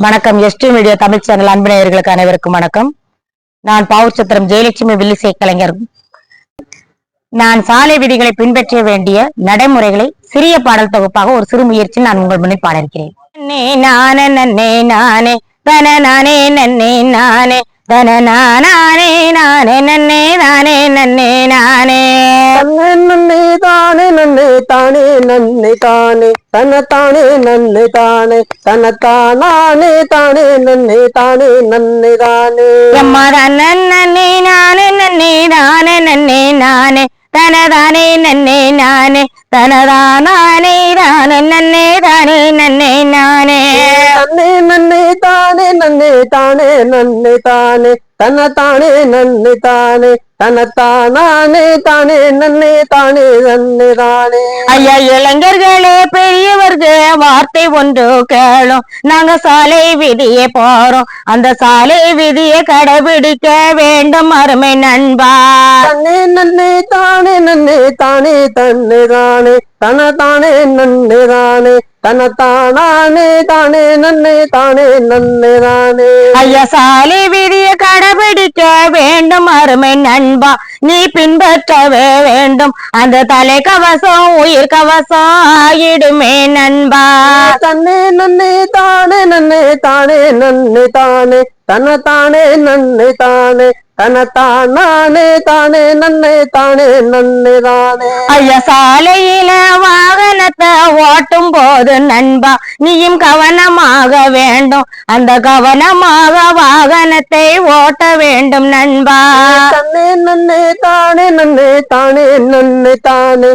வணக்கம். ST media Tamil channel அன்பு நேயர்களுக்கு அனைவருக்கும் வணக்கம். நான் பாவூர்சத்திரம் ஜெயலட்சுமி வில்லிசை கலைஞர். நான் சாலை விதிகளை பின்பற்ற வேண்டிய நடைமுறைகளை சிறிய பாடல் தொகுப்பாக ஒரு சிறு முயற்சி நான் உங்கள் முன்னில் பாட இருக்கிறேன். நானே நன்னே நானே தன நானே நன்னே நானே தன நானே நானே நன்னே நானே நன்னே நானே நன்னே தானே நன்னே தானே நன்னே தானே தன தானே நன்னே தானே தன தானே தானே நன்னே தானே நன்னே தானே எம்மா நன்னே நானே நன்னே நானே நன்னே நானே தனதானே நன்னே நானே தனதானே தானே நன்னே தானே நன்னே நானே நன்னே நன்னே தானே நன்னே தானே நன்னே தானே தன தானே நன்னே தானே தன தானே தானே நன்னே தானே நன்னே தானே. ஐயா இளைஞர்களே பெரியவர்கள் வார்த்தை ஒன்று கேளும். நாங்க சாலை விதியை போறோம், அந்த சாலை விதியை கடைபிடிக்க வேண்டும் அருமை நண்பா. தன்னே நன்னே தானே நன்னே தானே தன்னே தானே தன தானே நன்னே தானே தன தானே தானே நன்னே தானே நன்னே தானே. ஐயா சாலை விதியை கடைபிடிக்க வேண்டும் அருமை நண்பா, நீ பின்பற்றவே வேண்டும். அந்த தலை கவசம் உயிர் கவசம் ஆயிடுமே நண்பா. தன்னே நன்னே தானே நன்னே தானே நன்னே தானே தன தானே நன்னே தானே தன தானே தானே நன்னே தானே நன்னே தானே. ஐயா சாலையில வாகனத்தை ஓட்டும் போது நண்பா நீயும் கவனமாக வேண்டும், அந்த கவனமாக வாகனத்தை ஓட்ட வேண்டும் நண்பா. தன்னே நன்னே தானே நன்னே தானே நன்னே தானே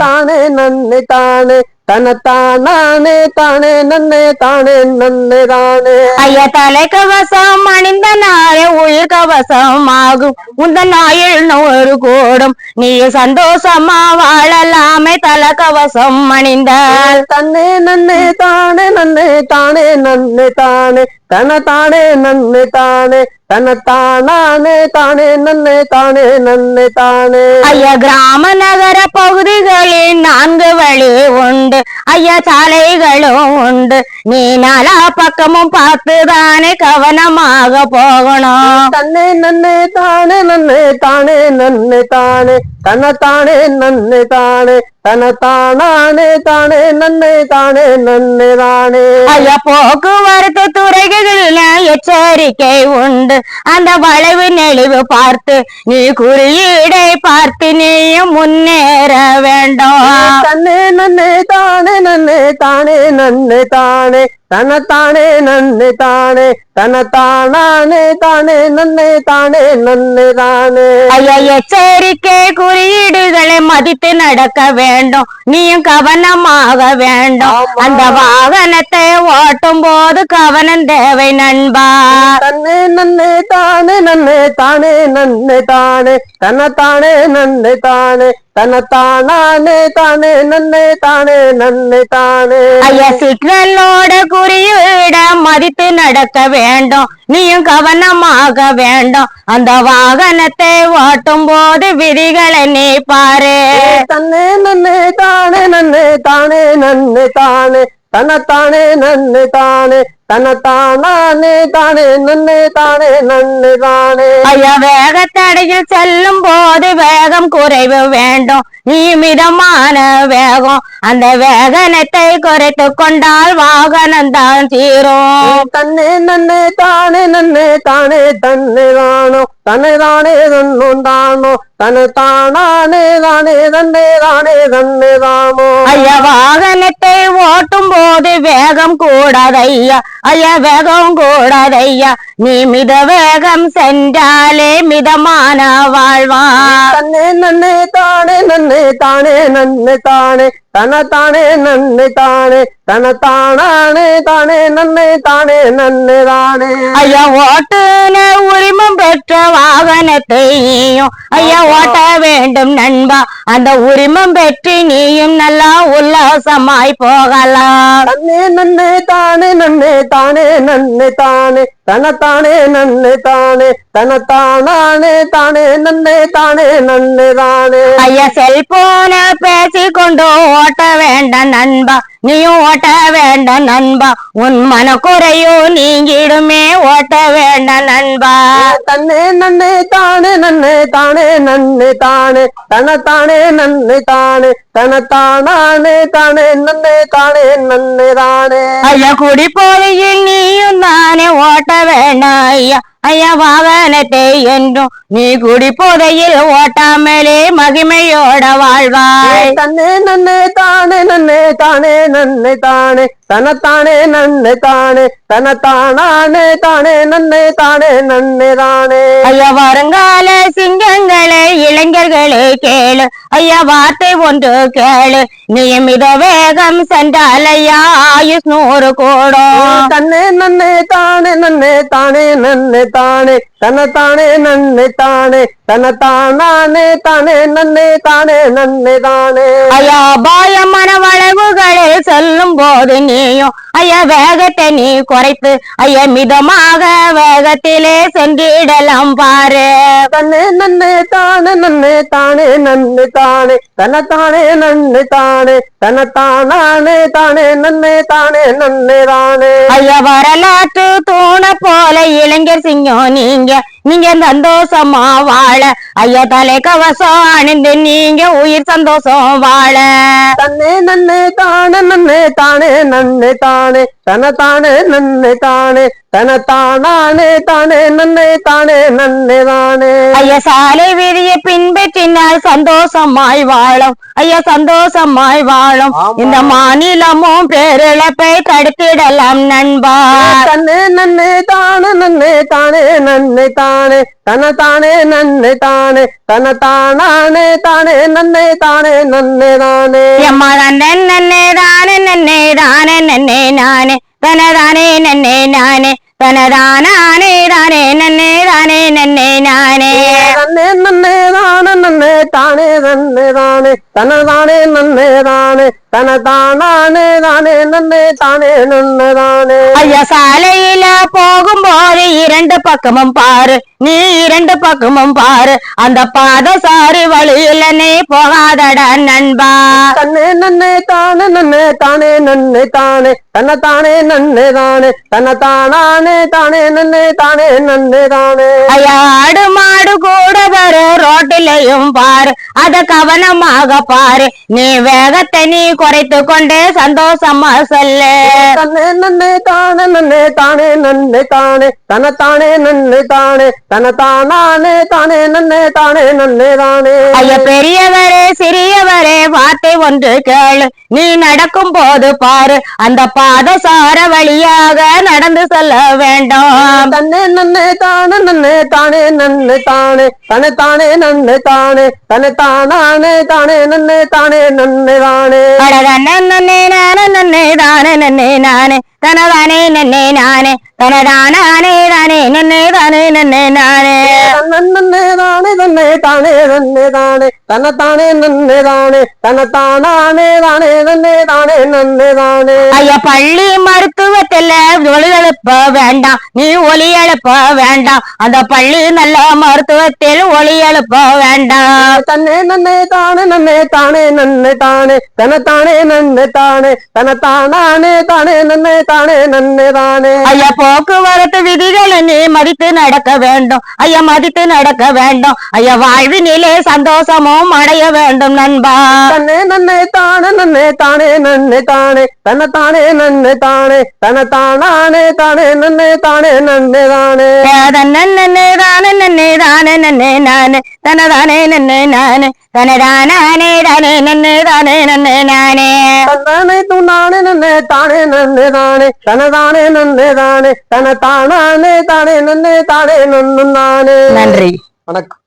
தானே நன்னே தானே தன தானே தானே நன்னே தானே நன்னே தானே. ஐயா தலை கவசம் அணிந்த நாளே உயிர் கவசம் ஆகும், உந்த நாயில் ஒரு கூடும், நீ சந்தோஷமா வாழலாமே தலை கவசம் அணிந்தால். தன்னே நன்னே தானே நன்னே தானே நன்னே தானே தன தானே நன்னே தானே தன தானே தானே நன்னே தானே நன்னே தானே. ஐயா கிராம நகர பகுதிகளில் 4 வழி உண்டு, ஐயா சாலைகளும் உண்டு, நீ நாலா பக்கமும் பார்த்துதானே கவனமாக போகணும். தன்னே நன்னே தானே நன்னே தானே நன்னே தானே தன தானே நன்னே தானே தன தானே தானே நன்னே தானே நன்னே தானே. ஐயா போக்குவரத்து துறைகளில் எச்சரிக்கை உண்டு, அந்த வளைவு நெளிவு பார்த்து நீ குறியீடை பார்த்து நீயும் முன்னேற வேண்டும். தன்னே நன்னே தானே நன்னே தானே நன்னே தானே தன தானே நன்னே தானே தன தானே தானே நன்னே தானே நன்னே தானே. ஐயா எச்சரிக்கை குறியீடுகளை மதித்து நடக்க வேண்டும், நீயும் கவனமாக வேண்டும், அந்த வாகனத்தை ஓட்டும் போது கவனம் தேவை நண்பா. தன்னே நன்னே தானே நன்னே தானே நன்னே தானே தன தானே நன்னே தானே தன தானே தானே நன்னே தானே நன்னே தானே. ஐயா சிக்னலோட குறியீட மதித்து நடக்க வேண்டும், நீயும் கவனமாக வேண்டும், அந்த வாகனத்தை ஓட்டும் போது விதிகளை நீ பாரு. தன்னே நன்னே தானே நன்னே தானே நன்னே தானே தன தானே நன்னே தானே தன தானே தானே நன்னே தானே நன்னே தானே. ஐயா வேகத்தடையில் செல்லும் போது வேகம் குறைவு வேண்டும், நீ மிதமான வேகம், அந்த வேகனத்தை குறைத்து கொண்டால் வாகனம் தான் தீரும். தன்னே நன்னே தானே நன்னே தானே தன்னே தானோ தன்னை தானே தன்னும் தானோ தன தானே தானே தன்னே தானே தன்னே தானோ. ஐயா வாகனத்தை ஓட்டும் போது வேகம் கூடாதையா, ஐயா வேகம் கூடாதையா, நீ மித வேகம் சென்றாலே மிதமான வாழ்வான். தன்னே நன்னே தானே நன்னே தானே நன்னே தானே தன தானே நன்னே தானே தன தானே தானே நன்னே தானே நன்னே தானே. ஐயா ஓட்டுநர் உரிமம் பெற்ற வாகனத்தை நீயும் ஐயா ஓட்ட வேண்டும் நண்பா, அந்த உரிமம் பெற்று நீயும் நல்லா உல்லாசமாய் போகலாம். தன்னே நன்னே தானே நன்னே தானே நன்னே தானே தன தானே நன்னே தானே தன தானே தானே நன்னே தானே நன்னே தானே. ஐயா செல்போன பேசிக்கொண்டு ஓட்ட வேண்டாம் நண்பா, நீயும் ஓட்ட வேண்டாம் நண்பா உன் மனக்குறையோ நீங்கிடுமே ஓட்ட வேண்டாம் நண்பா தன்னே நன்னே தானே நன்னே தானே நன்னே தானே தனத்தானே நன்னே தானே தனத்தானே தானே நன்னே தானே நன்னே தானே ஐயா குடி போதையில் நீயும் தானே ஓட்ட வேண்டாம் ஐயா ஐயா வாகனத்தை என்றும் நீ குடி போதையில் ஓட்டாமலே மகிமையோட வாழ்வாய் தன்னே நன்னே தானே நன்னே தானே நன்னே தானே தனத்தானே நன்னே தானே தனத்தானே தானே நன்னே தானே நன்னே தானே ஐயா வருங்கால சிங்கங்களே இளைஞர்களே கேளு ஐயா வார்த்தை ஒன்று கேளு நியமித வேகம் சென்றால் ஐயா ஆயுஷ் 100 கூடும் தன்னே நன்னே தானே நன்னே தானே நன்னே தானே தனத்தானே நன்னே தானே தனத்தானே தானே நன்னே தானே நன்னே தானே ஐயா பாயமான வளைவுகளில் செல்லும் போது நீயும் ஐயா வேகத்தை நீ குறைத்து ஐயா மிதமாக வேகத்திலே சென்றிடலாம் பாரு தன்னே நன்னே தானே நன்னே தானே நன்னே தானே தனத்தானே நன்னே தானே தனத்தானே தானே நன்னே தானே நன்னே தானே ஐயா வரலாற்று தூண போல இளைஞர் சிங்கம் நீங்க சந்தோஷமா வாழ ஐயா தலை கவசம் அணிந்து நீங்க உயிர் சந்தோஷம் வாழ தன்னே நன்னே தானே நன்னே தானே நன்னே தானே தனத்தானே நன்னே தானே தனத்தானே தானே நன்னே தானே நன்னே தானே ஐயா சாலை விதியை பின்பற்றினால் சந்தோஷமாய் வாழும் ஐயா சந்தோஷமாய் வாழும் இந்த மாநிலமும் பேரிழப்பை தடுத்திடலாம் நண்பா தன்னே நன்னே தானே நன்னே தானே நன்னே தானே தனத்தானே நன்னே தானே தனத்தானே தானே நன்னே தானே நன்னே தானே எம்மா நன்னே தானே நன்னே தானே நன்னே நானே தனதானே நன்னே நானே தனதானே தானே நன்னே தானே நன்னே நானே நன்னே நன்னே தானே நன்னே தானே நன்னே தானே தனதானே நன்னே தானே தனதானே தானே நன்னே தானே நன்னே தானே ஐயா சாலையில போகும்போது 2 பக்கமும் பாரு நீ 2 பக்கமும் பாரு அந்த பாதசாரி வழியில நீ போகாதடா நண்பா தன்னே நன்னே தானே நன்னே தானே நன்னே தானே தனத்தானே நன்னே தானே தனத்தானே தானே நன்னே தானே நன்னே தானே ஐயா ஆடு மாடு கூட வரு ரோட்டிலையும் பாரு அத கவனமாக பாரு நீ வேகத்தை நீ குறைத்து கொண்டு சந்தோஷமா சொல்லு தன்னே நன்னே தானே நன்னே தானே நன்னே தானே தனத்தானே நன்னே தானே தனத்தானே தானே நன்னே தானே நன்னே தானே ஐயா பெரியவரே சிறியவரே வார்த்தை ஒன்று கேளு நீ நடக்கும் போது பாரு அந்த பாதசார வழியாக நடந்து செல்ல வேண்டும் தன்னே நன்னே தானே நன்னே தானே நன்னே தானே தனத்தானே நன்னே தானே தனத்தானே தானே நன்னே தானே நன்னே தானே நன்னே நானே நன்னே தானே நன்னே நானே தனதானே நன்னே நானே தனதானே தானே நன்னே தானே நன்னே நானே நன்னே தானே நன்னே தானே நன்னே தானே தனத்தானே நன்னே தானே தனத்தானே தானே நன்னே தானே நன்னே தானே ஐயா பள்ளி மருத்துவத்துல ஒளி எழுப்ப வேண்டாம் நீ ஒளி எழுப்ப வேண்டாம் அந்த பள்ளி நல்ல மருத்துவத்தில் ஒளி எழுப்ப வேண்டாம் தன்னே நன்னே தானே நன்னே தானே நன்னே தானே தனத்தானே நன்னே தானே தனத்தானே தானே நன்னே தானே நன்னே தானே ஐயா போக்குவரத்து விதிகளை நீ மதித்து நடக்க வேண்டும் ஐயா மதித்து நடக்க வேண்டும் ஐயா வாழ்வினிலே சந்தோஷமும் அடைய வேண்டும் நண்பா தன்னே நன்னே தானே நன்னே தானே நன்னே தானே தனத்தானே நன்னே தானே தனத்தானே தானே நன்னே தானே நன்னே தானே நன்னே தானே நன்னே தானே நன்னே நானே தனதானே நன்னே நானே தனதானே தானே நன்னே தானே நன்னே நானே தன்னானே துண்ணானே நன்னே தானே நன்னே தானே தனதானே நன்னே தானே தனத்தானே தானே நன்னே தானே நன்னு நானே நன்றி வணக்கம்.